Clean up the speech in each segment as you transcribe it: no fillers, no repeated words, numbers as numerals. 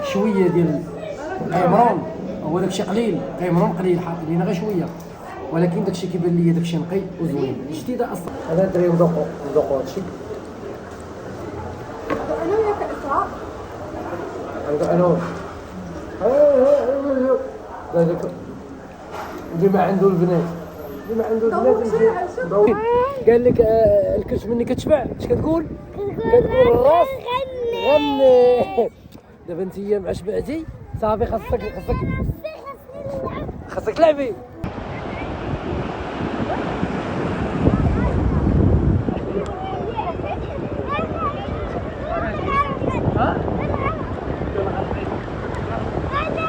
شويه ديال قيمرون، هو داكشي قليل، قيمرون قليل حاط لينا غير شويه، ولكن داكشي كيبان ليا داكشي نقي وزوين جديده اصلا. هذا الدراري ذوقوا هادشي. انا وياك اسراء. هذاك اللي ما عنده البنات، قال لك الكرش مني كتشبع، اش كتقول؟ كتقول الراس غني. دابا انت مع شبعتي صافي، خاصك تلعبي.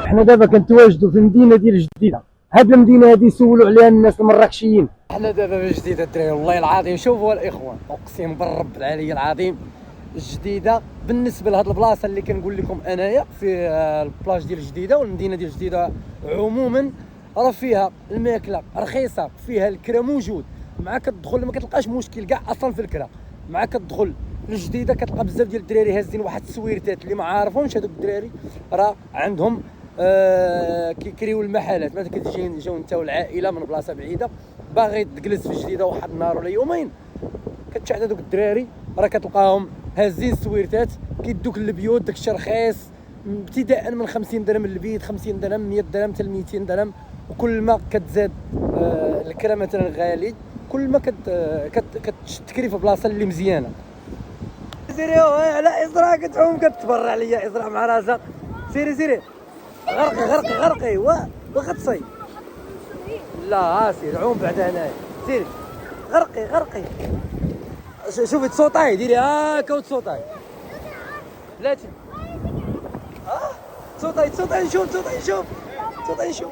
حنا دابا كنتواجدوا في المدينه ديال الجديده. هاد المدينه هادي سولوا عليها الناس المراكشيين. حنا دابا في الجديده الدراري، والله العظيم شوفوا الاخوان، اقسم بالرب العلي العظيم الجديده بالنسبه لهاد البلاصه اللي كنقول لكم انايا في البلاج ديال الجديده والمدينه ديال الجديده عموما، راه فيها الماكله رخيصه، فيها الكرا موجود، مع كتدخل ما كتلقاش مشكل كاع اصلا في الكرا. مع كتدخل للجديده كتلقى بزاف ديال الدراري هازين واحد السويرتات اللي ما عارفهمش هذوك الدراري، راه عندهم كيكريو المحلات. مثلا كتجي جاو انت والعائله من بلاصه بعيده باغي تجلس في الجديده واحد النهار ولا يومين، كتشاهد هذوك الدراري راه كتلقاهم هازين السويرتات كيدوك للبيوت. داكشي رخيص ابتداء من 50 درهم للبيت، 50 درهم، 100 درهم حتى 200 درهم. وكل ما كتزاد الكرا مثلا غالي، كل ما كتشتكري في بلاصه اللي مزيانه. سيري على إزراء كتعوم كتبرع ليا إزراء مع راسها. سيري غرقي وغطسي. لا سيري عوم بعد هنايا، سيري غرقي. شوفي تصوطاي، ديري هاكا وتصوطاي. بلاتي تصوطاي نشوف.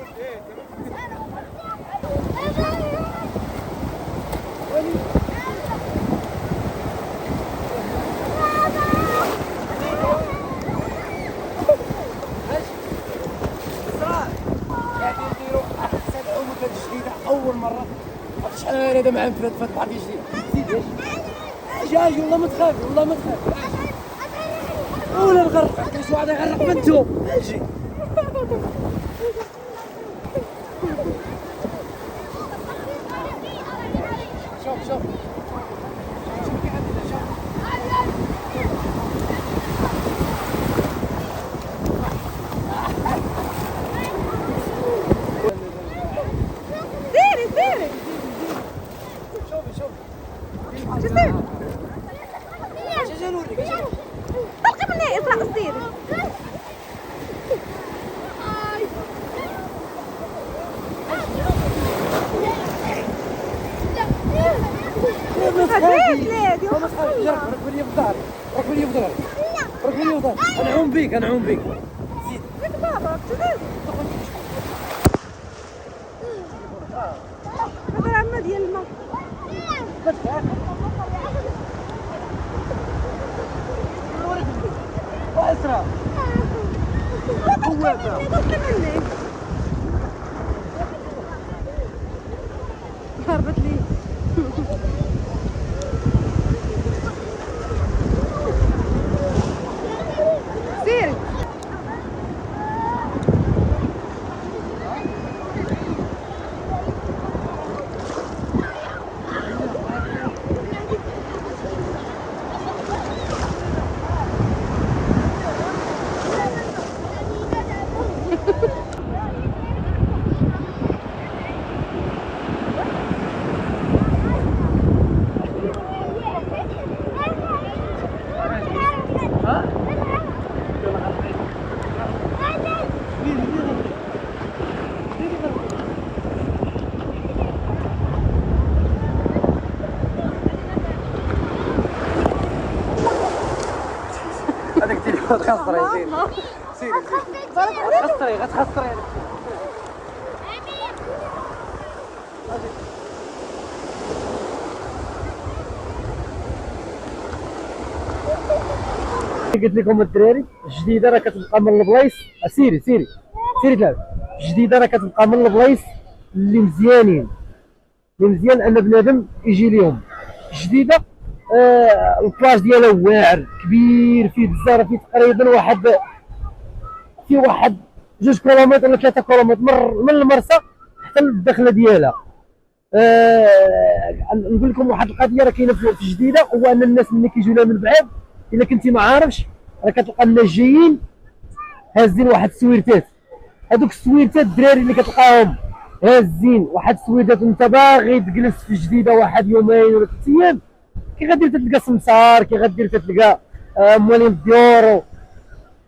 اول مره شحال هذا معاهم في البحر الجديد. اجي والله ما تخافي، ولا نغرق كاين شي واحد يغرق بنتو. اجي شوف طلقي مني إسراء السير. ركبي لي بظهري. انا نعوم بيك. زيد بابا هذا عما ديال الماء. واسرع هربت لي. سيري هذاك التليفون تخسري. سيري غتخسري. قلت لكم الدراري الجديده راه كتبقى من البلايص. سيري تلعب. الجديده راه كتبقى من البلايص اللي مزيان ان بنادم يجي ليهم. الجديده البلاج ديالها واعر كبير، فيه بزاف، فيه تقريبا واحد 2 كيلومتر ولا 3 كيلومتر من المرسى حتى للدخله ديالها. نقول لكم واحد القضيه راه كاينه في جديده، هو ان الناس ملي كيجيو لها من بعاد، الا كنتي ما عارفش، راه كتلقى الناس جايين هازين واحد السويرتات. هذوك السويرتات الدراري اللي كتلقاهم هازين واحد السويرتات وانت باغي تجلس في جديده واحد يومين ولا 3 ايام، كي غادي تلقى سمسار، كي غادي تلقى موالين الديور،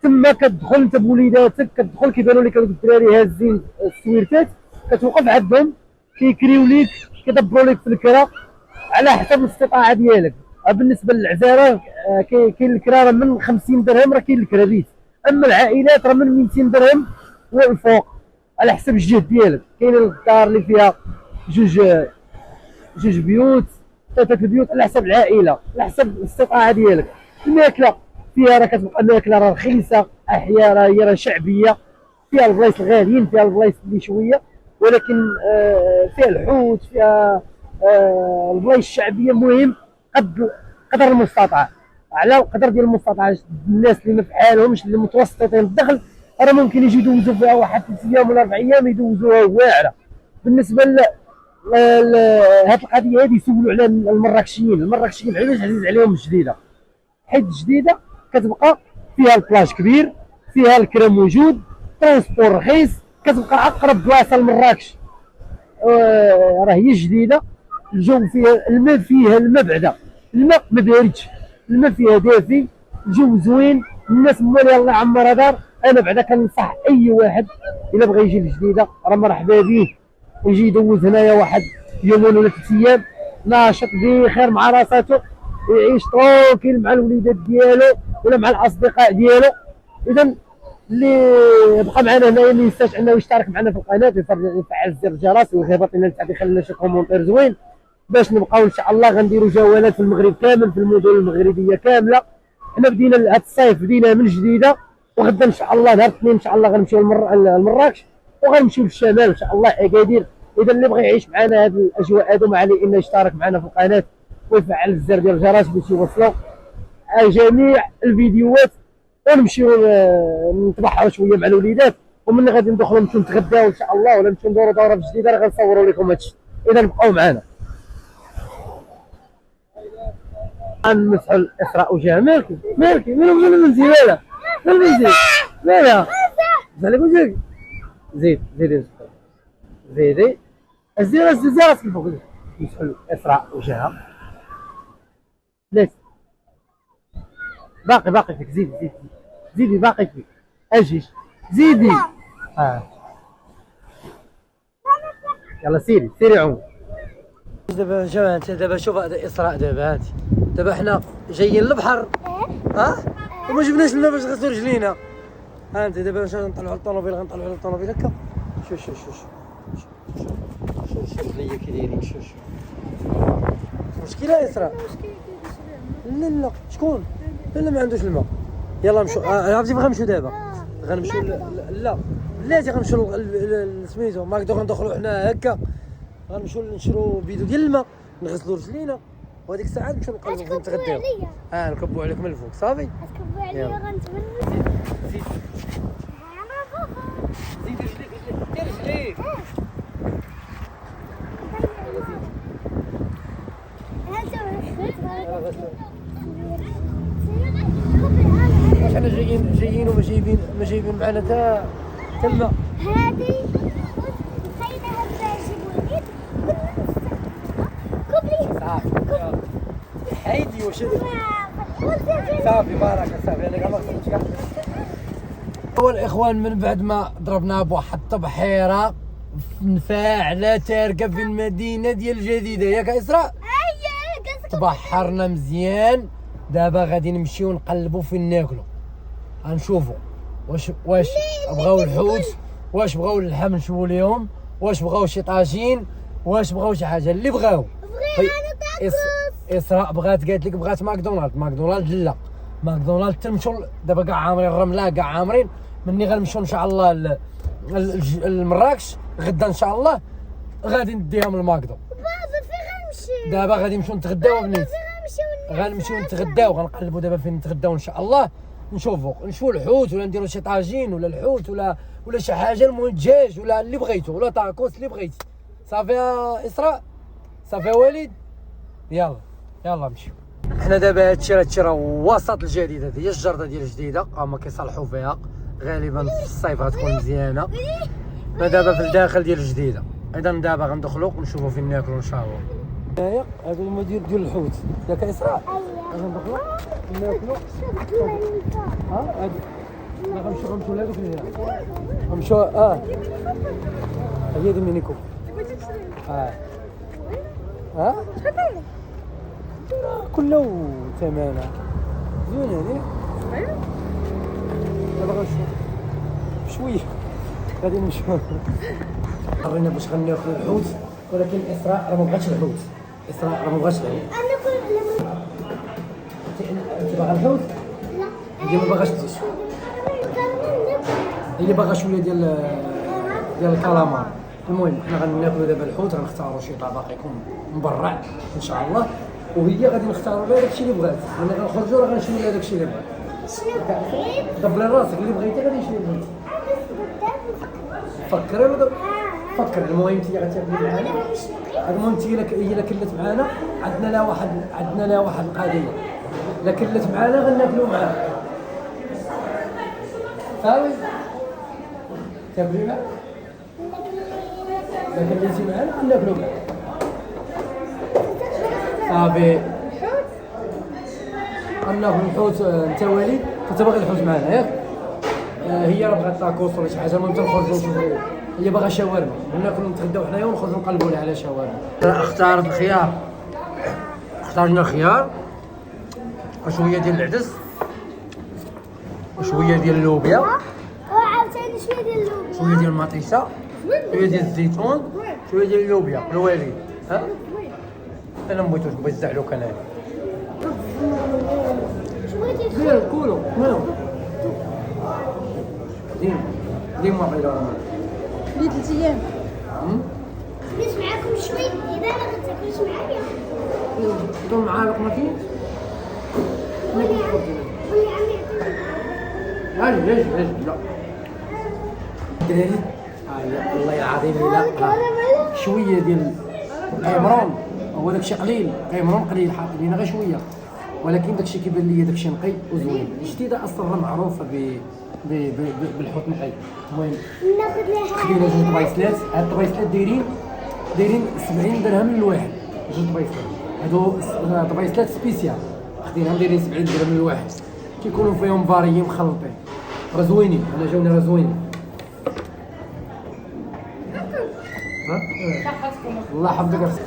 تما كتدخل انت بوليداتك، كتدخل كيبانوا لك هذوك الدراري هازين السويرتات، كتوقف عندهم كيكريو ليك، كيدبروا لك في الكرا على حسب الاستطاعه ديالك. بالنسبه للعزاره كاين الكرا راه من 50 درهم، راه كاين الكرا بيت، اما العائلات راه من 200 درهم والفوق على حسب الجهد ديالك. كاين الدار اللي فيها جوج بيوت، 3 البيوت، على حسب العائله، على حسب الاستطاعه ديالك. الماكله فيها راه كتبقى الماكله راه رخيصه، احياء راه شعبيه، فيها البلايص الغاليين، فيها البلايص اللي شويه، ولكن فيها الحوت، فيها البلايص الشعبيه. المهم قدر المستطاع، على قدر ديال المستطاع. الناس اللي ما فحالهمش، اللي متوسطين الدخل، راه ممكن يجي يدوزوا فيها واحد 3 ايام ولا 4 ايام يدوزوها واعره. بالنسبه هاد القضيه هادي يسولوا على المراكشيين علاش عزيز عليهم الجديده؟ حيت الجديده كتبقى فيها البلاج كبير، فيها الكرا موجود، ترونسبور رخيص، كتبقى اقرب بلاصه لمراكش. راه هي جديده، الجو فيها، الماء بعدا، الماء ما باردش، الماء فيها دافي، الجو زوين، الناس مالها الله يعمرها دار. انا بعدا كنصح اي واحد الا بغى يجي لجديده راه مرحبا به، يجي يدوز هنايا واحد يومين ولا 3 ايام ناشط بخير مع راساته، يعيش ترونكيل مع الوليدات ديالو ولا مع الاصدقاء ديالو. اذا اللي بقى معنا هنايا ما ينساش انه يشترك معنا في القناه ويفعل زر الجرس ويهبط لنا لتحت، يخلي لنا شي كومونتير زوين باش نبقاو ان شاء الله غنديروا جولات في المغرب كامل، في المدن المغربيه كامله. حنا بدينا هذا الصيف بدينا من جديده، وغدا ان شاء الله نهار الاثنين ان شاء الله غنمشيو لمراكش وغنمشيو للشمال ان شاء الله اكادير. اذا اللي بغى يعيش معنا هذه الاجواء هذو ما عليه انه يشترك معنا في القناه ويفعل الزر ديال الجرس باش يوصلوا جميع الفيديوهات، ونمشيو نتبحروا شويه مع الوليدات، ومن غادي ندخلوا نمشيو نتغداو ان شاء الله، ولا نمشيو ندوروا دوره في جديده راه غنصوروا لكم هادشي. اذا بقاو معنا. غنمسحوا الاسراء وجمالك، مالكي من زياله، من مالها زعلك وجهك، زيدي زيدي راسك الفوق، نمسحوا الاسراء وجهها، لا باقي فيك، زيدي باقي فيك، اجي زيدي. يلا سيري عمو. دابا جا انت، دابا شوف هذا اسراء، دابا هاتي، دابا حنا جايين للبحر، وما جبناش الماء باش نغسلوا رجلينا. ها انت دابا باش نطلعوا على الطوموبيل، هكا. شوف ليا كي دايرين. شوف مشكله اسراء. لا شكون؟ لا ما عندوش الماء. يلا نمشيو، عرفتي فين غنمشيو دابا؟ غنمشيو لا بلاتي، غنمشيو سميتو ماكدو، غندخلوا حنا هكا، غنمشيو نشرو بيدو ديال الماء نغسلوا رجلينا، وهذيك الساعه نمشيو نقلبوا نتغداو. نكبوا عليك من الفوق صافي. كبوا عليا غنتبرد. زيد رجليك. واش حنا جايين وما جايبين معنا تا الماء. هادي خلينا هكا نجيبو اليد كوبلي صافي حيدي واش صافي بركه صافي. انا كاع ما خصنيش كاع. هو الاخوان من بعد ما ضربنا بواحد التبحيره فاعله تاركه في المدينه ديال الجديده، ياك اسراء؟ تبحرنا مزيان. دابا غادي نمشيو نقلبوا فين ناكلوا، غنشوفوا واش بغاو الحوت، واش بغاو اللحم نشوفوا ليهم، واش بغاو شي طاجين، واش بغاو شي حاجه اللي بغاو. اسراء بغات، قالت لك بغات ماكدونالد لا ماكدونالد تمشوا دابا كاع عامرين، الرمله كاع عامرين. مني غنمشيو ان شاء الله لمراكش غدا ان شاء الله، غادي نديهم لماكدو. بابا فين غنمشيو؟ دابا غادي نمشيو نتغداو بنيت. غنمشيو نتغداو، غنقلبوا دابا فين نتغداو ان شاء الله، نشوفوا الحوت ولا نديروا شي طاجين ولا الحوت ولا شي حاجه، المهم دجاج ولا اللي بغيتو ولا طاكوس اللي بغيتي. صافي يا اسراء، صافي يا وليد، يلا نمشيو. حنا دابا هادشي راه وسط الجديد، هذه هي الجرده ديال الجديده، هما كيصلحوا فيها غالبا في الصيف غتكون مزيانه. حنا دابا في الداخل ديال الجديده، اذا دابا غندخلوا ونشوفوا فين ناكلوا ان شاء الله. هنايا هذا المدير ديال الحوت ياك اسراء، غندخلوا ناكلوا. هادي غنمشيو لهادوك اللي غنمشيو. هي دومينيكو. كله ثمانة زوينة هذه. دابا غنشوف شوية غادي نمشيو. قررنا باش غناكلو الحوت، ولكن اسراء راه ما بغاتش الحوت. اسراء راه ما بغاتش الحوت. انت باغا الحوت؟ لا هي ما باغاش تجي. هي باغا شوية ديال الكالامار. المهم حنا غناكلو دابا الحوت، غنختاروا شي طبق يكون مبرع ان شاء الله، وهي غادي نختاروا لها داكشي اللي بغات. ملي غنخرجوا راه غنشريو لها داكشي اللي بغات. دبري راسك، اللي بغيتي غادي نشري لك. فكري فكر. المهم انت غتاكلي معانا. المهم انت الا كلت معانا عندنا لها واحد القضيه، الا كلت معانا غناكلوا معاها. صافي تاكلي معانا، الا كليتي معانا غناكلوا معاها. صافي غناكلوا الحوت. انت وليد كنت باغي الحوت معانا ياك؟ هي راه بغات طاكوس ولا شي حاجه، المهم تنخرجوا نشوفوا. هي باغا شاورما، وناكلوا نتغداو حنايا ونخرجوا نقلبوا لها على شاورما. اختارت الخيار، اختارنا الخيار وشويه ديال العدس وشويه ديال اللوبيا وعاوتاني شويه ديال اللوبيا، شويه ديال المطيشه، شويه ديال الزيتون، شويه ديال اللوبيا. الوالد انا مبغيتوش، بغيت الزعلوك انايا. شويه ديال كولو ديما غير لي 3 ايام. خديت معاكم شويه، اذا ما غتاكلوش معايا دون معاه لقمتي. قولي عمي يعطيني. اجي لا دراري. والله العظيم الا شويه ديال قيمرون، هو داكشي قليل، قيمرون قليل حاط لينا غير شويه، ولكن داكشي كيبان ليا داكشي نقي وزوين. الجديده اصلا راه معروفه بالحوت نقي. المهم ناخذ لها خدينا جوج طبيصلات. هاد الطبيصلات دايرين 70 درهم للواحد. جوج طبيصلات هادو طبيصلات سبيسيال، خديناهم دايرين 70 درهم للواحد. كيكونوا فيهم فاريين مخلطين، راه زوينين. انا جاوني راه زوينين. الله يحفظك.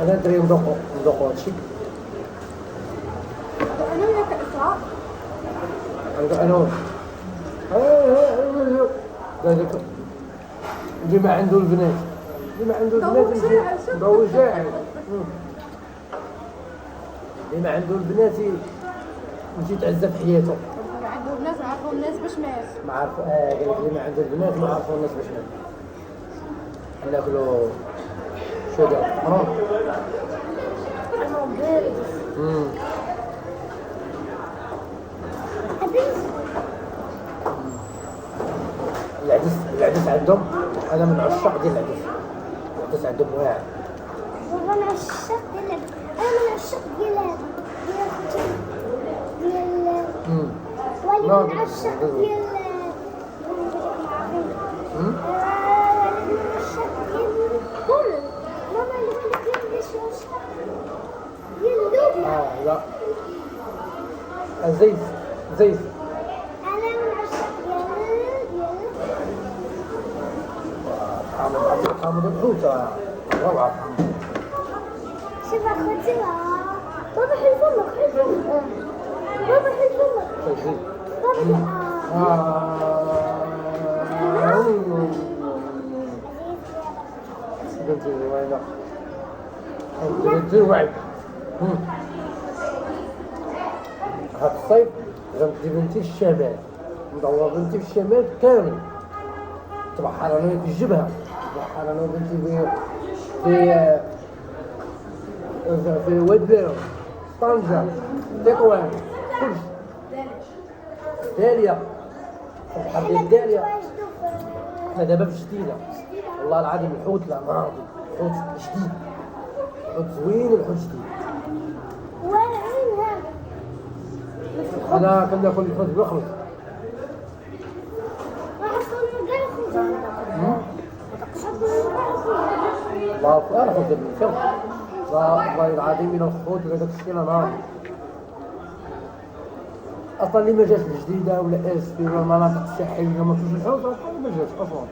انا دري ندوقو هادشي. انا وياك اسراء. هذاك اللي ما عنده البنات، ضو جاعل. اللي ما عنده البنات يجي يتعزى في حياته. عنده الناس عرفوا الناس باش مات. ما عرف قال لك اللي ما عنده البنات ما عرفوا الناس باش مات. ناكلو شو دابا حرام. العدس عندهم، انا من عشاق ديال العدس عندهم واعر. والله من عشاق ديال العدس. انا من عشاق ديال هذا ديال ولي من عشاق ديال من عشاق ديال كل ماما اللي قالت لي شي عشاق ديال اللوبيا. لا زيت انا من عشاق ديال طعم الحوت روعه. شوف اخوتي بابا حل فمك بابا حل فمك بنتي زوينه. بنتي وعد. هاد الصيف غندي بنتي الشمال، ندور بنتي في الشمال كامل. تبحر انا في الجبهه، تبحر انا بنتي في في ودلو طنجة تطوان كلشي داليا البحر ديال داليا. حنا دابا في جديدة والله العظيم الحوت لا ناضي الحوت جديد الحوت زوين والحوت جديد. أنا كناكل الحوت بالخبز. لا أنا خذ بالفم والله العظيم إلا الخوت هذاك الشيء ناضي. اصلا اللي ما جاش الجديده ولا اس بي ولا المناطق الساحليه ما فيش الحوت اصلا ما جاش اصلا.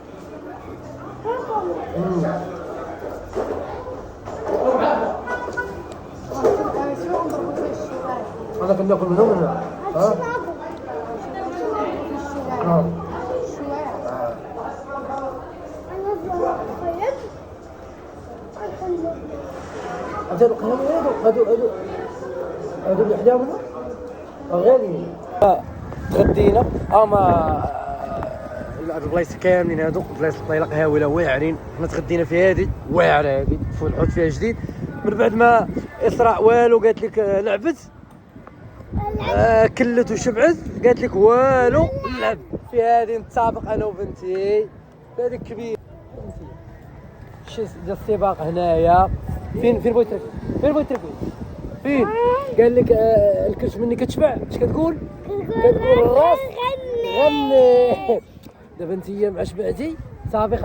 انا كناكل منهم هنا ها هذا اللي حداهم غاليين. تغدينا اما البلايص كاملين هادو بلايص الطيلق هاوله واعرين. حنا تغدينا في هادي واعره هادي فوق الحوت فيها جديد. من بعد ما اسراء والو قالت لك لعبت كلت وشبعت قالت لك والو نلعب في هادي نتسابق انا وبنتي في هاديك كبير. شي ديال السباق هنايا فين بغيت تركب فين بغيت تركب فين قال لك الكرش مني كتشبع اش كتقول الراس غني. دابا انت مع شبعتي صافي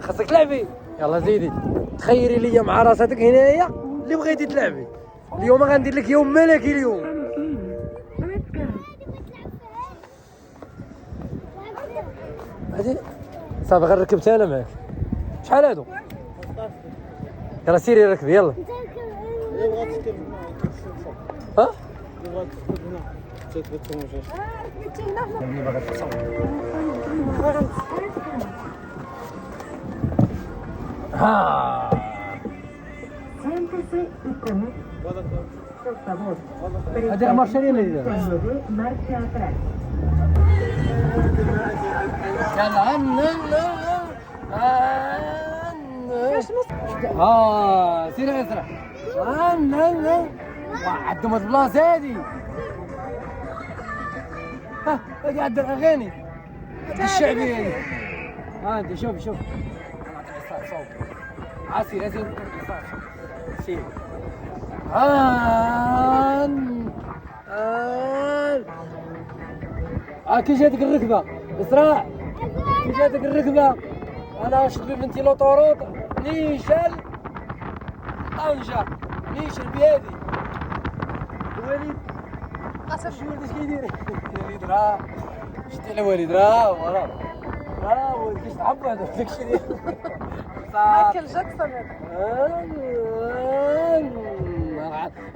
خاصك تلعبي. يلا زيدي تخيري ليا مع راساتك هنايا اللي بغيتي تلعبي. اليوم غندير لك يوم ملكي اليوم. هادي صافي غير ركبت انا معاك. شحال هادو يلا سيري ركبي يلا. ها؟ ها هذا مارشالين اللي سير اسرع عندهم البلاصه هادي. ها هادي عند الاغاني هادي الشعبيه هادي. ها انت شوف عسير سير كي جاتك الركبه اسراء كي جاتك الركبه انا شد بنتي لوطوروط نيشان طنجة نيشان بهادي. الوالد شنو اش كيدير الوالد راه شتي على الوالد راه وراه ولد كيش تعبى هذا داكشي ديال مايكل جاكسون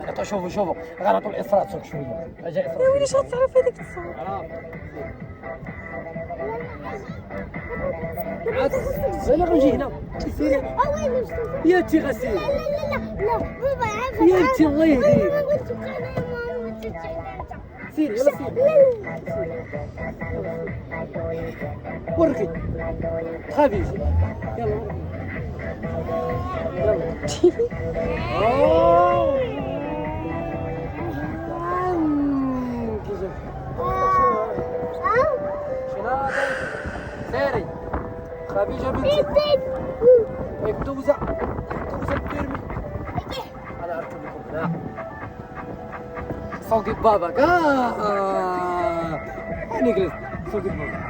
هذا. شوفوا غنعطوا الاسراء تسوق شويه. اجا اسراء يا ويلي شحال تعرف هذيك التصوير انا غنجي هنا سيري يا انتي غسيل لا بابا عافاك يا انتي الله يهديك ما قلت لك انا يا ماما سيري يلا سيري وركي خافيش يلا سيري خفيجة بنتي الدوزة البيرمي أنا أركب لكم هنا صوقي باباك أنا جلست صوقي باباك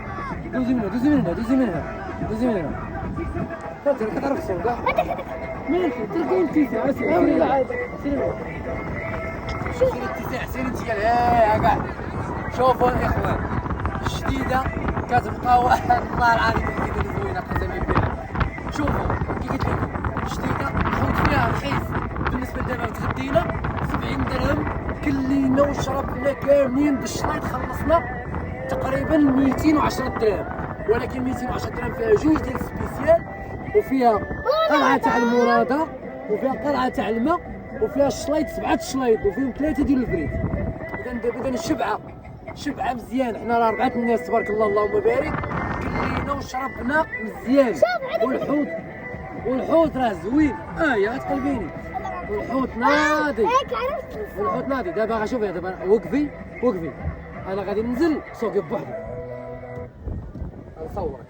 دوزي منها لا ترى كتعرف الصوت ماشي تركوا التسع سيري التسع سيري انت كاع شوفوا الإخوان الجديدة كتبقى واحد الله العظيم الجديدة اللي زوينة قسما بالله. شوفوا كي قلت لكم جديدة الحوت فيها رخيص بالنسبة لدابا تغدينا 70 درهم كلينا وشربنا كاملين بالشريط خلصنا تقريبا 210 درهم. ولكن 210 درهم فيها جوج ديال السبيسيال وفيها قرعة تاع المرادة وفيها قرعة تاع الماء وفيها الشليط 7 شلايط وفيهم 3 ديال الفريت. اذا الشبعة مزيان. حنا راه 4 الناس تبارك الله اللهم بارك كلينا وشربنا مزيان. والحوت والحوت راه زوين يا غتقلبيني والحوت ناضي هيك عرفت والحوت ناضي دابا شوفي دابا وقفي انا غادي ننزل سوقي بوحدي نصورك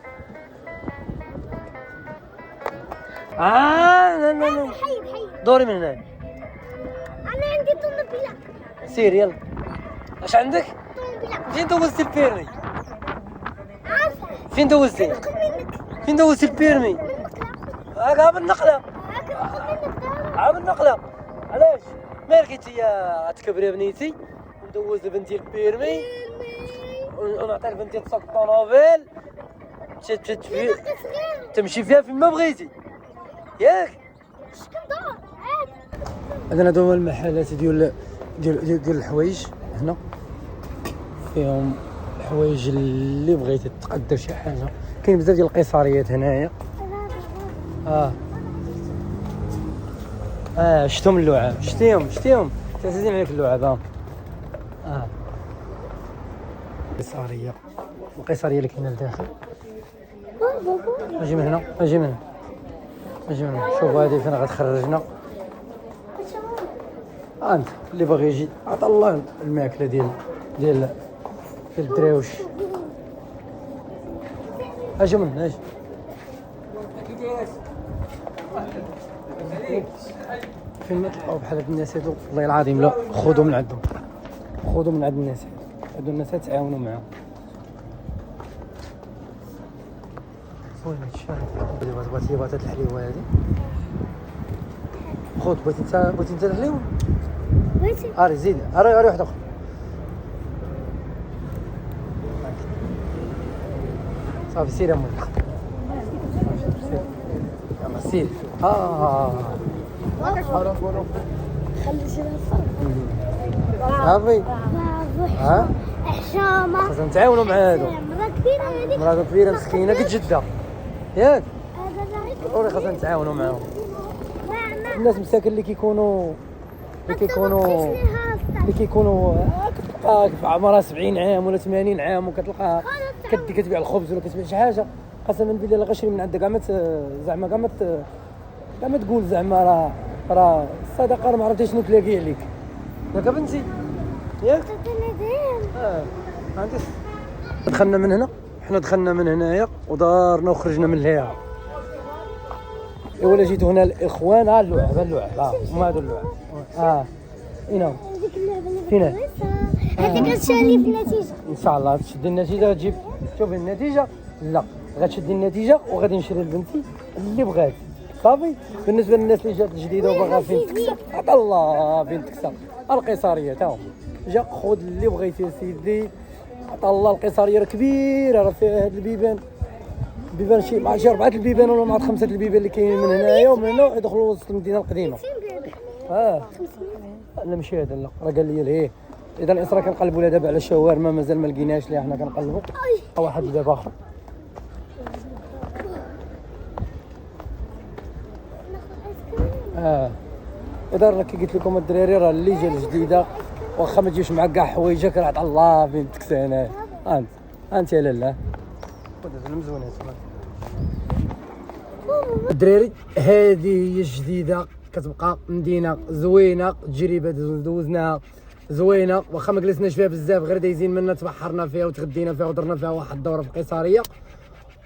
لا حيد دوري من هنا انا عندي طوموبيله سير يلا اش عندك طوموبيله فين دوزتي البيرمي عارفه فين دوزتي ناخذ منك فين دوزتي البيرمي هاك عا بالنقله هاك ناخذ منك دار عا بالنقله علاش مالك انت يا تكبري بنيتي ندوز لبنتي البيرمي ونعطي لبنتي تسوق الطوموبيل تمشي فيها فين ما بغيتي ياك شكون دار عادي هذا هادو هما المحلات ديال الحوايج هنا فيهم الحوايج اللي بغيتي تقدر شي حاجه كاين بزاف ديال القيصريات هنايا شفتهم اللعاب شتيهم تعزيزين عليك اللعاب قيصريه القيصريه اللي كاينه لداخل اجي من هنا شوف هذه فين غتخرجنا انت اللي باغي يجي عطا الله الماكله ديال الدراوش اجي فين ما تلقاو بحال هاد الناس هادو والله العظيم لا خذوا من عندهم من عند الناس هادو الناس تعاونوا معاهم وين هادشي بغيتي هاد الحليوه هادي خذ بغيتي انت الحليوه بغيتي اري زيد اري واحد اخر صافي سير يا مولاي يلا سير خلي شي نصر صافي حشامه خاصنا نتعاونوا مع هادو مرا كبيره هذيك مرا كبيره مسكينه قد جده ياك هذا راهي ضروري خاصنا نتعاونوا معاهم ما الناس مساكن اللي كيكونوا كتلقاها في عمرها 70 عام ولا 80 عام وكتلقاها كتبيع الخبز ولا كتبيع شي حاجه قسما بالله لا غشري من عندك كاع ما تقول زعما راه الصدقه راه ما عرفتي شنو تلاقي عليك ياك بنتي ياك عندي دخلنا من هنا دخلنا من هنايا ودارنا وخرجنا من لهيها ولا جيتو هنا الاخوان اللعب هما هادو اللعب هنا هذيك اللعبه اللي فين هذيك غتشالي في النتيجه ان شاء الله تشدي النتيجه غتجيب شوفي النتيجه لا غتشدي النتيجه وغادي نشري لبنتي اللي بغات صافي بالنسبه للناس اللي جات جديده وباغا فين تكسب عطا الله فين تكسب القيصريه تا هو جا خذ اللي بغيتي يا سيدي عطا الله القيصريه راه كبيره راه فيها هاد البيبان شي مع شي 4 البيبان ولا مع 5 البيبان اللي كاينين من هنايا ومن هنا يدخلوا وسط المدينه القديمه لا ماشي هذا لا راه قال لي ليه اذا الاسره كنقلبوا لها دابا على الشاورما مازال ما لقيناش اللي حنا كنقلبوا واحد باب اخر اذا راه كي قلت لكم الدراري راه اللي جا الجديده واخا ما تجيش معاك كاع حوايجك راه عطا الله فين تكسى انت يا لاله خذ مزوين الدراري هذه هي الجديده كتبقى مدينه زوينه تجربه دوزناها زوينه واخا ما جلسناش فيها بزاف غير دايزين منا تبحرنا فيها وتغدينا فيها ودرنا فيها واحد الدوره في قيصريه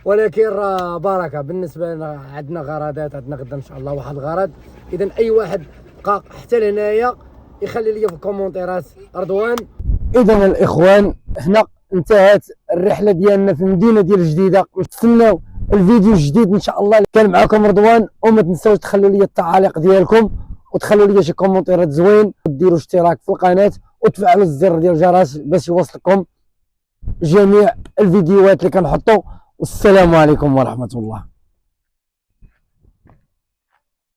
ولكن راه بركه بالنسبه لنا عندنا غرضات عندنا غدا ان شاء الله واحد الغرض اذا اي واحد بقى حتى لهنايا يخلي لي في الكومونتيرات رضوان. اذا الاخوان هنا انتهت الرحله ديالنا في المدينه ديال الجديده نتسناو الفيديو الجديد ان شاء الله. كان معكم رضوان وما تنساوش تخلوا لي التعاليق ديالكم وتخلوا لي شي كومونتيرات زوين وديروا اشتراك في القناه وتفعلوا الزر ديال الجرس باش يوصلكم جميع الفيديوهات اللي كنحطوا. والسلام عليكم ورحمه الله.